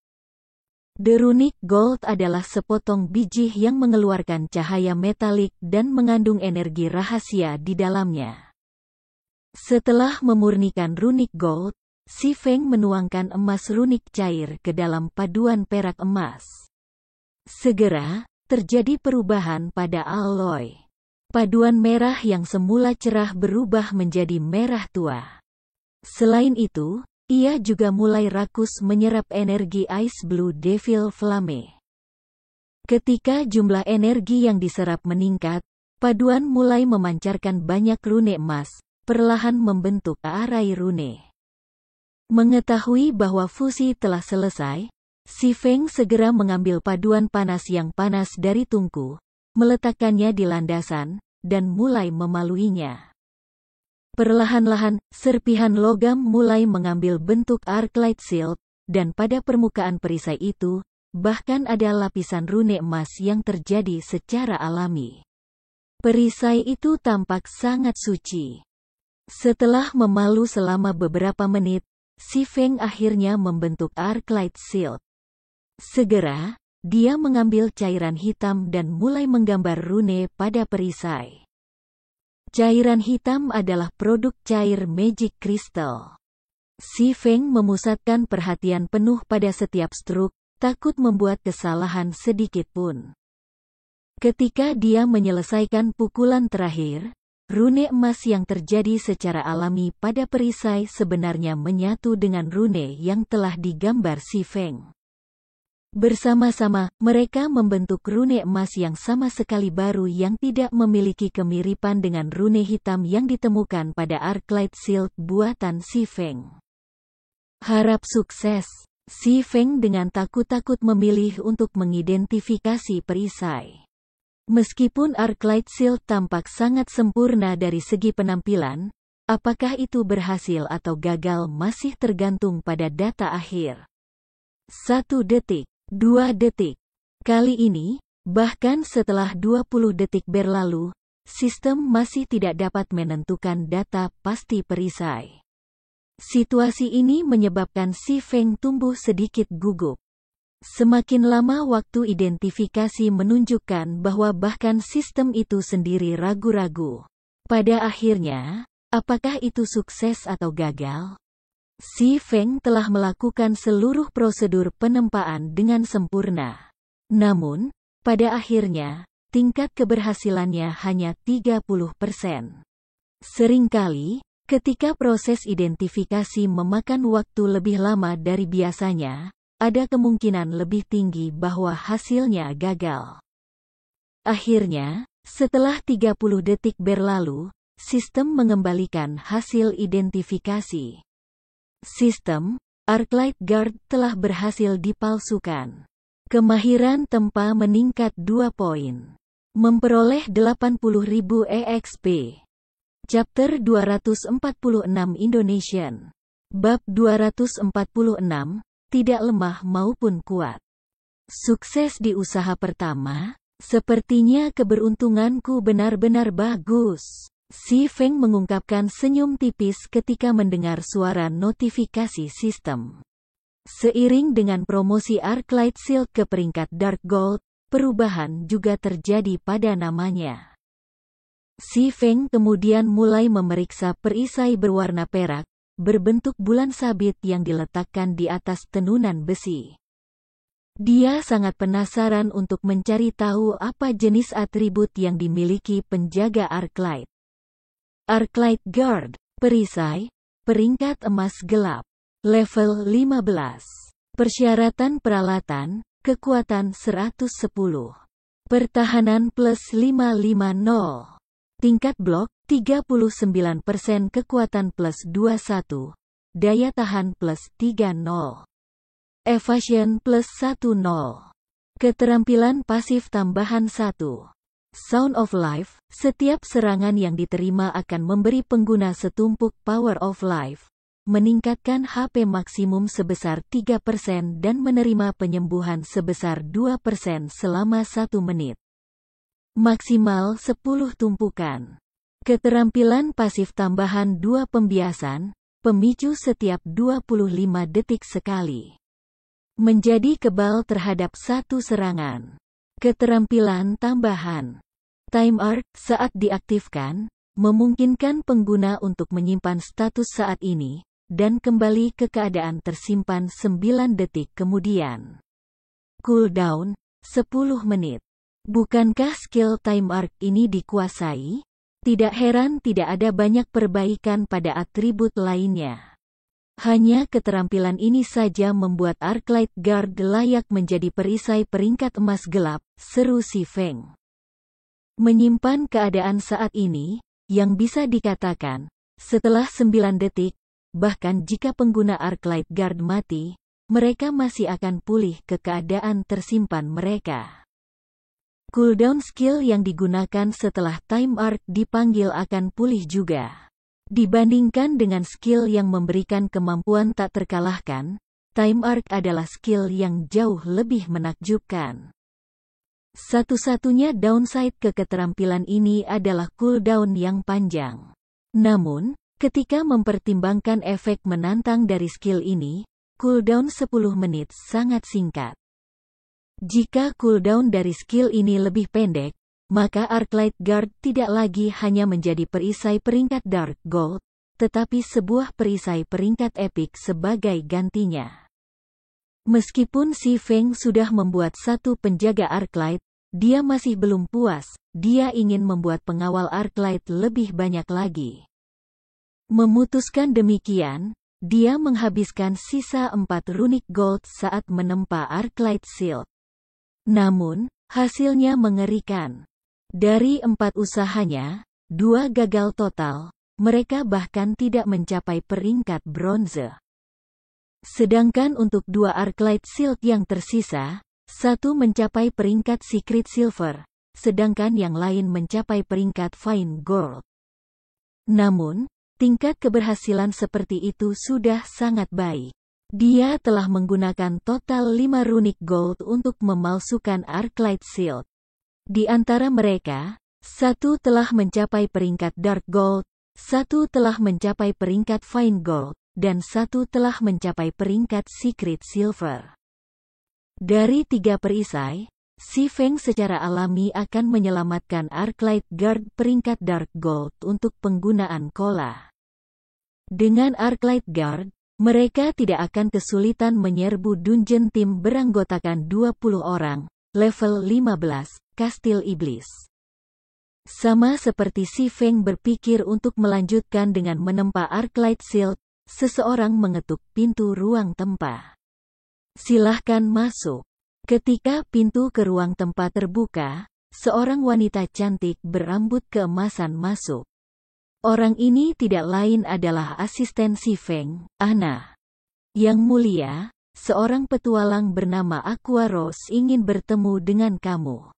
The Runic Gold adalah sepotong biji yang mengeluarkan cahaya metalik dan mengandung energi rahasia di dalamnya. Setelah memurnikan Runic Gold, si Feng menuangkan emas runik cair ke dalam paduan perak emas. Segera, terjadi perubahan pada alloy. Paduan merah yang semula cerah berubah menjadi merah tua. Selain itu, ia juga mulai rakus menyerap energi Ice Blue Devil Flame. Ketika jumlah energi yang diserap meningkat, paduan mulai memancarkan banyak rune emas, perlahan membentuk arai rune. Mengetahui bahwa fusi telah selesai, si Feng segera mengambil paduan panas yang panas dari tungku, meletakkannya di landasan, dan mulai memaluinya. Perlahan-lahan, serpihan logam mulai mengambil bentuk Arclight Shield, dan pada permukaan perisai itu, bahkan ada lapisan rune emas yang terjadi secara alami. Perisai itu tampak sangat suci. Setelah memalu selama beberapa menit, si Feng akhirnya membentuk Arclight Shield. Segera, dia mengambil cairan hitam dan mulai menggambar rune pada perisai. Cairan hitam adalah produk cair Magic Crystal. Si Feng memusatkan perhatian penuh pada setiap struk, takut membuat kesalahan sedikit pun. Ketika dia menyelesaikan pukulan terakhir, rune emas yang terjadi secara alami pada perisai sebenarnya menyatu dengan rune yang telah digambar si Feng. Bersama-sama, mereka membentuk rune emas yang sama sekali baru yang tidak memiliki kemiripan dengan rune hitam yang ditemukan pada Arclight Shield buatan si Feng. Harap sukses, si Feng dengan takut-takut memilih untuk mengidentifikasi perisai. Meskipun Arclight Shield tampak sangat sempurna dari segi penampilan, apakah itu berhasil atau gagal masih tergantung pada data akhir. 1 detik, 2 detik. Kali ini, bahkan setelah 20 detik berlalu, sistem masih tidak dapat menentukan data pasti perisai. Situasi ini menyebabkan si Feng tumbuh sedikit gugup. Semakin lama waktu identifikasi menunjukkan bahwa bahkan sistem itu sendiri ragu-ragu. Pada akhirnya, apakah itu sukses atau gagal? Si Feng telah melakukan seluruh prosedur penempaan dengan sempurna. Namun, pada akhirnya, tingkat keberhasilannya hanya 30%. Seringkali, ketika proses identifikasi memakan waktu lebih lama dari biasanya, ada kemungkinan lebih tinggi bahwa hasilnya gagal. Akhirnya, setelah 30 detik berlalu, sistem mengembalikan hasil identifikasi. Sistem Arclight Guard telah berhasil dipalsukan. Kemahiran tempa meningkat 2 poin. Memperoleh 80.000 EXP. Chapter 246 Indonesian. Bab 246, tidak lemah maupun kuat. Sukses di usaha pertama, sepertinya keberuntunganku benar-benar bagus. Si Feng mengungkapkan senyum tipis ketika mendengar suara notifikasi sistem. Seiring dengan promosi Arclight Shield ke peringkat Dark Gold, perubahan juga terjadi pada namanya. Si Feng kemudian mulai memeriksa perisai berwarna perak, berbentuk bulan sabit yang diletakkan di atas tenunan besi. Dia sangat penasaran untuk mencari tahu apa jenis atribut yang dimiliki penjaga Arclight. Arclight Guard, perisai, peringkat emas gelap, level 15. Persyaratan peralatan, kekuatan 110. Pertahanan plus 550. Tingkat blok, 39% kekuatan plus 21. Daya tahan plus 30. Evasion plus 10. Keterampilan pasif tambahan 1. Sound of Life, setiap serangan yang diterima akan memberi pengguna setumpuk Power of Life, meningkatkan HP maksimum sebesar 3% dan menerima penyembuhan sebesar 2% selama 1 menit. Maksimal 10 tumpukan. Keterampilan pasif tambahan 2 pembiasan, pemicu setiap 25 detik sekali. Menjadi kebal terhadap 1 serangan. Keterampilan tambahan. Time Arc, saat diaktifkan, memungkinkan pengguna untuk menyimpan status saat ini, dan kembali ke keadaan tersimpan 9 detik kemudian. Cooldown, 10 menit. Bukankah skill Time Arc ini dikuasai? Tidak heran tidak ada banyak perbaikan pada atribut lainnya. Hanya keterampilan ini saja membuat Arclight Guard layak menjadi perisai peringkat emas gelap, seru si Feng. Menyimpan keadaan saat ini, yang bisa dikatakan, setelah 9 detik, bahkan jika pengguna Arclight Guard mati, mereka masih akan pulih ke keadaan tersimpan mereka. Cooldown skill yang digunakan setelah Time Arc dipanggil akan pulih juga. Dibandingkan dengan skill yang memberikan kemampuan tak terkalahkan, Time Arc adalah skill yang jauh lebih menakjubkan. Satu-satunya downside ke keterampilan ini adalah cooldown yang panjang. Namun, Ketika mempertimbangkan efek menantang dari skill ini, cooldown 10 menit sangat singkat. Jika cooldown dari skill ini lebih pendek, maka Arclight Guard tidak lagi hanya menjadi perisai peringkat Dark Gold, tetapi sebuah perisai peringkat Epic sebagai gantinya. Meskipun Si Feng sudah membuat satu penjaga Arclight, dia masih belum puas, dia ingin membuat pengawal Arclight lebih banyak lagi. Memutuskan demikian, dia menghabiskan sisa 4 runic gold saat menempa Arclight Shield. Namun, hasilnya mengerikan. Dari 4 usahanya, 2 gagal total, mereka bahkan tidak mencapai peringkat bronze. Sedangkan untuk 2 Arclight Shield yang tersisa, 1 mencapai peringkat Secret Silver, sedangkan yang lain mencapai peringkat Fine Gold. Namun, tingkat keberhasilan seperti itu sudah sangat baik. Dia telah menggunakan total 5 runic gold untuk memalsukan Arclight Shield. Di antara mereka, 1 telah mencapai peringkat Dark Gold, 1 telah mencapai peringkat Fine Gold, dan 1 telah mencapai peringkat Secret Silver. Dari 3 perisai, Si Feng secara alami akan menyelamatkan Arclight Guard peringkat Dark Gold untuk penggunaan Cola. Dengan Arclight Guard, mereka tidak akan kesulitan menyerbu dungeon tim beranggotakan 20 orang, level 15, Kastil Iblis. Sama seperti Si Feng berpikir untuk melanjutkan dengan menempa Arclight Shield, seseorang mengetuk pintu ruang tempat. Silahkan masuk. Ketika pintu ke ruang tempat terbuka, seorang wanita cantik berambut keemasan masuk. Orang ini tidak lain adalah asisten Si Feng, Ana. Yang mulia, seorang petualang bernama Aqua Rose ingin bertemu dengan kamu.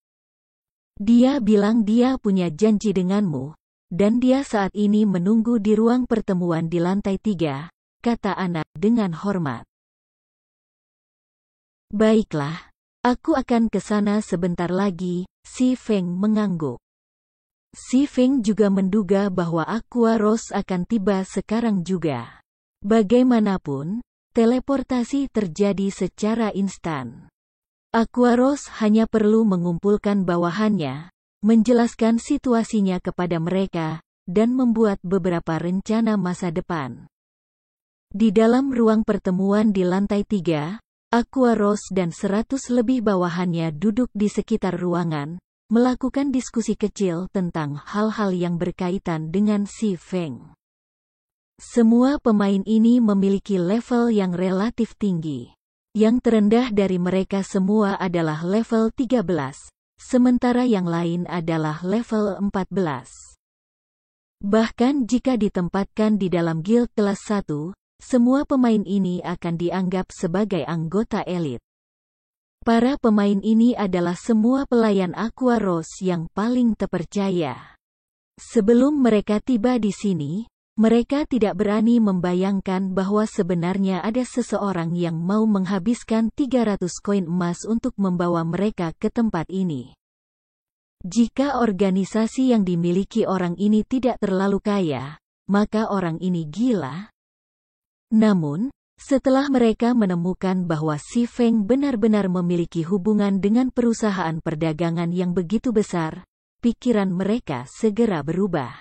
Dia bilang dia punya janji denganmu, dan dia saat ini menunggu di ruang pertemuan di lantai 3, kata Ana dengan hormat. Baiklah. Aku akan ke sana sebentar lagi, Si Feng mengangguk. Si Feng juga menduga bahwa Aqua Rose akan tiba sekarang juga. Bagaimanapun, teleportasi terjadi secara instan. Aqua Rose hanya perlu mengumpulkan bawahannya, menjelaskan situasinya kepada mereka, dan membuat beberapa rencana masa depan. Di dalam ruang pertemuan di lantai 3, Aqua Rose dan 100 lebih bawahannya duduk di sekitar ruangan, melakukan diskusi kecil tentang hal-hal yang berkaitan dengan Si Feng. Semua pemain ini memiliki level yang relatif tinggi. Yang terendah dari mereka semua adalah level 13, sementara yang lain adalah level 14. Bahkan jika ditempatkan di dalam guild kelas 1, semua pemain ini akan dianggap sebagai anggota elit. Para pemain ini adalah semua pelayan Aqua Rose yang paling terpercaya. Sebelum mereka tiba di sini, mereka tidak berani membayangkan bahwa sebenarnya ada seseorang yang mau menghabiskan 300 koin emas untuk membawa mereka ke tempat ini. Jika organisasi yang dimiliki orang ini tidak terlalu kaya, maka orang ini gila. Namun, setelah mereka menemukan bahwa Si Feng benar-benar memiliki hubungan dengan perusahaan perdagangan yang begitu besar, pikiran mereka segera berubah.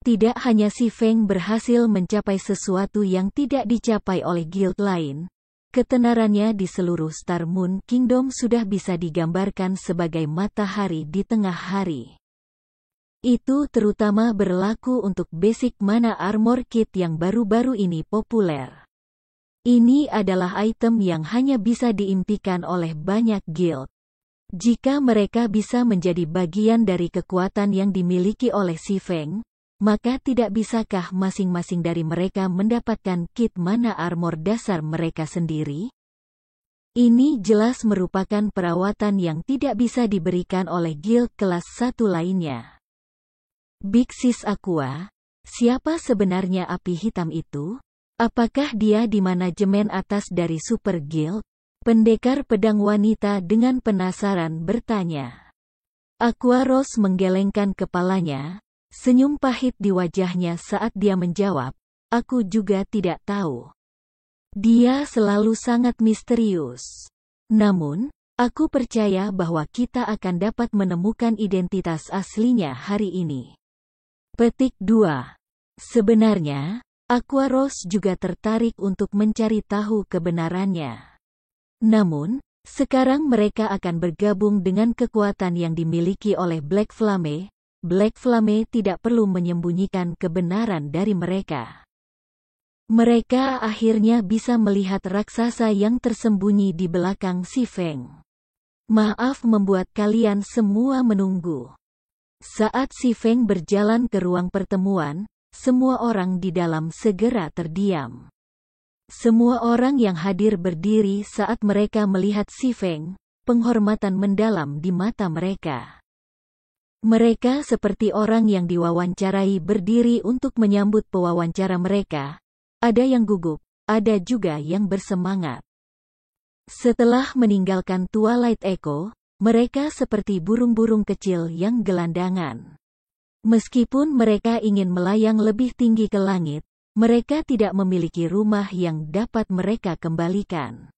Tidak hanya Si Feng berhasil mencapai sesuatu yang tidak dicapai oleh guild lain, ketenarannya di seluruh Star Moon Kingdom sudah bisa digambarkan sebagai matahari di tengah hari. Itu terutama berlaku untuk basic mana armor kit yang baru-baru ini populer. Ini adalah item yang hanya bisa diimpikan oleh banyak guild. Jika mereka bisa menjadi bagian dari kekuatan yang dimiliki oleh Si Feng, maka tidak bisakah masing-masing dari mereka mendapatkan kit mana armor dasar mereka sendiri? Ini jelas merupakan perawatan yang tidak bisa diberikan oleh guild kelas 1 lainnya. Big Sis Aqua, siapa sebenarnya api hitam itu? Apakah dia di manajemen atas dari Super Guild? Pendekar pedang wanita dengan penasaran bertanya. Aqua Rose menggelengkan kepalanya, Senyum pahit di wajahnya saat dia menjawab, aku juga tidak tahu. Dia selalu sangat misterius. Namun, aku percaya bahwa kita akan dapat menemukan identitas aslinya hari ini. Petik 2. Sebenarnya, Aquaros juga tertarik untuk mencari tahu kebenarannya. Namun, sekarang mereka akan bergabung dengan kekuatan yang dimiliki oleh Black Flame. Black Flame tidak perlu menyembunyikan kebenaran dari mereka. Mereka akhirnya bisa melihat raksasa yang tersembunyi di belakang si Feng. Maaf membuat kalian semua menunggu. Saat si Feng berjalan ke ruang pertemuan, semua orang di dalam segera terdiam. Semua orang yang hadir berdiri saat mereka melihat si Feng, penghormatan mendalam di mata mereka. Mereka seperti orang yang diwawancarai berdiri untuk menyambut pewawancara mereka. Ada yang gugup, ada juga yang bersemangat. Setelah meninggalkan Twilight Echo, mereka seperti burung-burung kecil yang gelandangan. Meskipun mereka ingin melayang lebih tinggi ke langit, mereka tidak memiliki rumah yang dapat mereka kembalikan.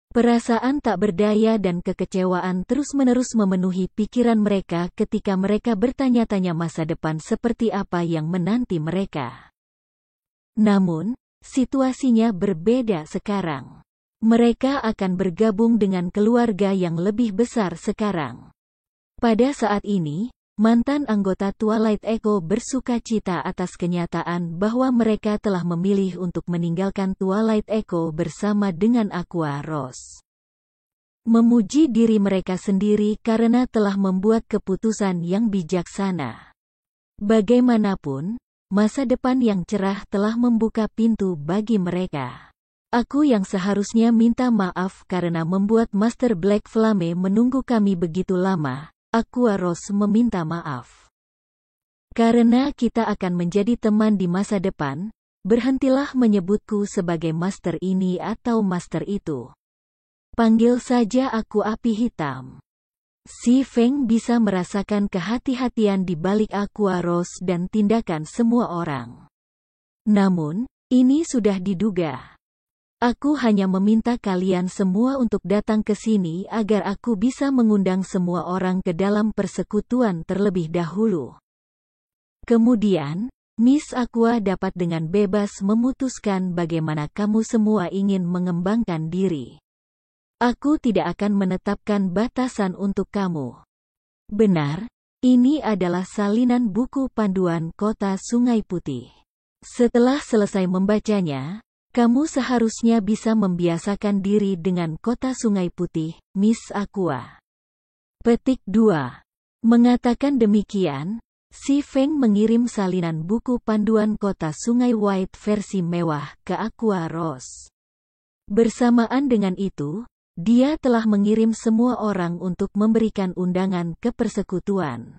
Perasaan tak berdaya dan kekecewaan terus-menerus memenuhi pikiran mereka ketika mereka bertanya-tanya masa depan seperti apa yang menanti mereka. Namun, situasinya berbeda sekarang. Mereka akan bergabung dengan keluarga yang lebih besar sekarang. Pada saat ini, mantan anggota Twilight Echo bersukacita atas kenyataan bahwa mereka telah memilih untuk meninggalkan Twilight Echo bersama dengan Aquaros. Memuji diri mereka sendiri karena telah membuat keputusan yang bijaksana. Bagaimanapun, masa depan yang cerah telah membuka pintu bagi mereka. Aku yang seharusnya minta maaf karena membuat Master Black Flame menunggu kami begitu lama. Aquaros meminta maaf. Karena kita akan menjadi teman di masa depan, berhentilah menyebutku sebagai master ini atau master itu. Panggil saja aku Api Hitam. Si Feng bisa merasakan kehati-hatian di balik Aquaros dan tindakan semua orang. Namun, ini sudah diduga. Aku hanya meminta kalian semua untuk datang ke sini agar aku bisa mengundang semua orang ke dalam persekutuan terlebih dahulu. Kemudian, Miss Aqua dapat dengan bebas memutuskan bagaimana kamu semua ingin mengembangkan diri. Aku tidak akan menetapkan batasan untuk kamu. Benar, ini adalah salinan buku panduan Kota Sungai Putih. Setelah selesai membacanya, kamu seharusnya bisa membiasakan diri dengan Kota Sungai Putih, Miss Aqua. Petik 2. Mengatakan demikian, si Feng mengirim salinan buku panduan Kota Sungai White versi mewah ke Aquaros. Bersamaan dengan itu, dia telah mengirim semua orang untuk memberikan undangan ke persekutuan.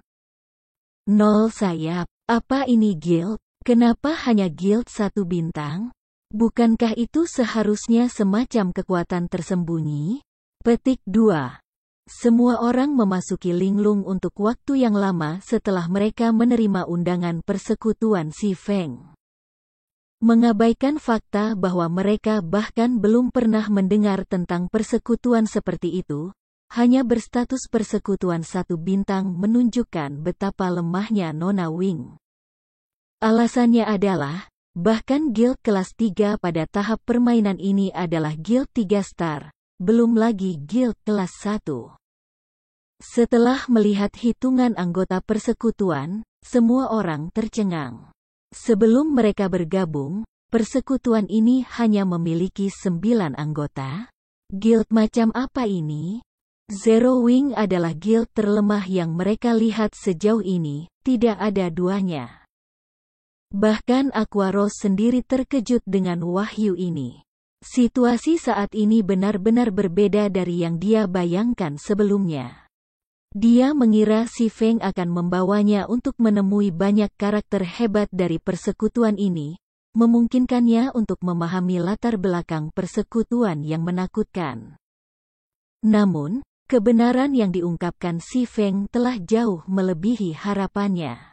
Nol sayap, apa ini guild? Kenapa hanya guild 1 bintang? Bukankah itu seharusnya semacam kekuatan tersembunyi? Petik 2. Semua orang memasuki linglung untuk waktu yang lama setelah mereka menerima undangan persekutuan si Feng. Mengabaikan fakta bahwa mereka bahkan belum pernah mendengar tentang persekutuan seperti itu, hanya berstatus persekutuan 1 bintang menunjukkan betapa lemahnya Nona Wing. Alasannya adalah, bahkan guild kelas 3 pada tahap permainan ini adalah guild 3 star, belum lagi guild kelas 1. Setelah melihat hitungan anggota persekutuan, semua orang tercengang. Sebelum mereka bergabung, persekutuan ini hanya memiliki 9 anggota. Guild macam apa ini? Zero Wing adalah guild terlemah yang mereka lihat sejauh ini, tidak ada duanya. Bahkan Aquaros sendiri terkejut dengan wahyu ini. Situasi saat ini benar-benar berbeda dari yang dia bayangkan sebelumnya. Dia mengira si Feng akan membawanya untuk menemui banyak karakter hebat dari persekutuan ini, memungkinkannya untuk memahami latar belakang persekutuan yang menakutkan. Namun, kebenaran yang diungkapkan si Feng telah jauh melebihi harapannya.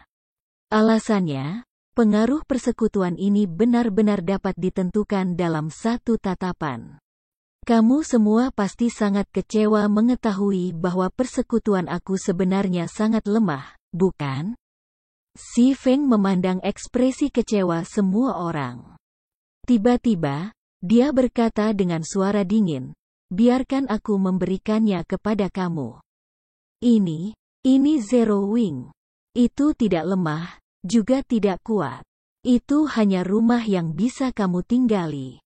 Alasannya, pengaruh persekutuan ini benar-benar dapat ditentukan dalam satu tatapan. Kamu semua pasti sangat kecewa mengetahui bahwa persekutuan aku sebenarnya sangat lemah, bukan? Si Feng memandang ekspresi kecewa semua orang. Tiba-tiba, dia berkata dengan suara dingin, biarkan aku memberikannya kepada kamu. Ini Zero Wing. Itu tidak lemah, juga tidak kuat. Itu hanya rumah yang bisa kamu tinggali.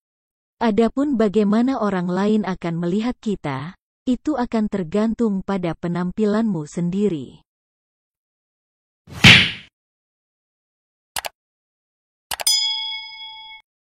Adapun bagaimana orang lain akan melihat kita, itu akan tergantung pada penampilanmu sendiri.